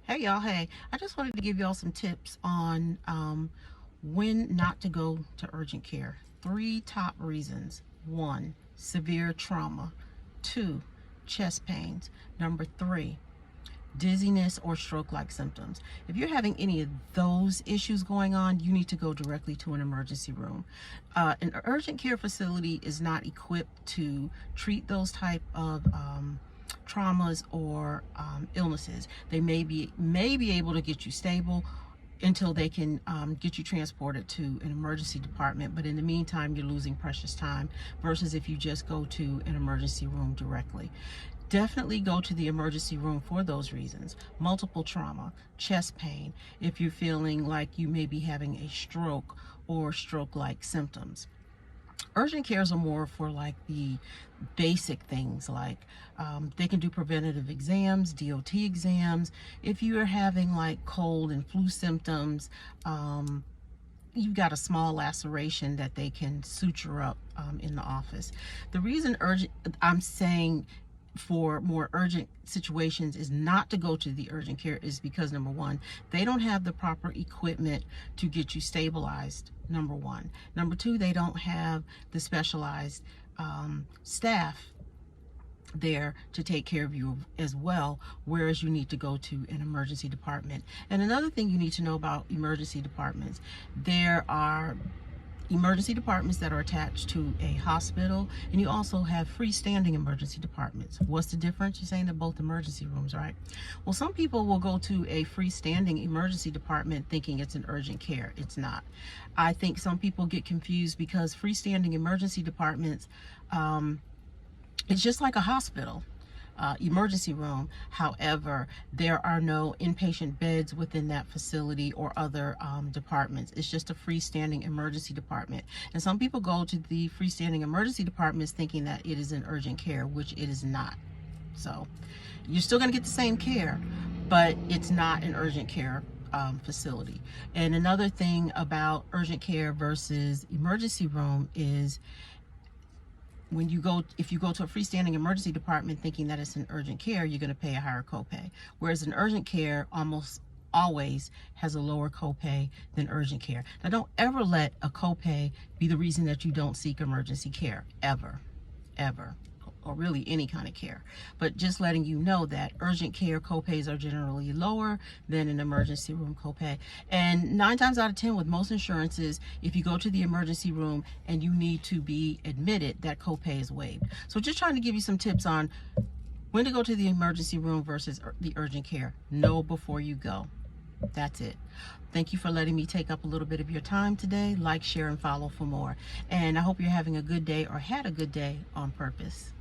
Hey y'all, hey, I just wanted to give y'all some tips on when not to go to urgent care. 3 top reasons. 1, severe trauma. 2, chest pains. Number 3, dizziness or stroke-like symptoms. If you're having any of those issues going on, you need to go directly to an emergency room. An urgent care facility is not equipped to treat those type of traumas or illnesses. They may be able to get you stable until they can get you transported to an emergency department, but in the meantime you're losing precious time versus if you just go to an emergency room directly. Definitely go to the emergency room for those reasons. Multiple trauma, chest pain, if you're feeling like you may be having a stroke or stroke-like symptoms. Urgent cares are more for like the basic things, like they can do preventative exams, DOT exams. If you are having like cold and flu symptoms, you've got a small laceration that they can suture up in the office. The reason I'm saying for more urgent situations is not to go to the urgent care is because, number 1, they don't have the proper equipment to get you stabilized, number 1. Number 2, they don't have the specialized staff there to take care of you as well, whereas you need to go to an emergency department. And another thing you need to know about emergency departments, there are emergency departments that are attached to a hospital, and you also have freestanding emergency departments. What's the difference? You're saying they're both emergency rooms, right? Well, some people will go to a freestanding emergency department thinking it's an urgent care. It's not. I think some people get confused because freestanding emergency departments, it's just like a hospital. Emergency room. However, there are no inpatient beds within that facility or other departments. It's just a freestanding emergency department. And some people go to the freestanding emergency departments thinking that it is an urgent care, which it is not. So you're still going to get the same care, but it's not an urgent care facility. And another thing about urgent care versus emergency room is if you go to a freestanding emergency department thinking that it's an urgent care, you're going to pay a higher copay. Whereas an urgent care almost always has a lower copay than urgent care. Now, don't ever let a copay be the reason that you don't seek emergency care, ever, or really any kind of care. But just letting you know that urgent care copays are generally lower than an emergency room copay. And 9 times out of 10 with most insurances, if you go to the emergency room and you need to be admitted, that copay is waived. So just trying to give you some tips on when to go to the emergency room versus the urgent care. Know before you go. That's it. Thank you for letting me take up a little bit of your time today. Like, share, and follow for more. And I hope you're having a good day or had a good day on purpose.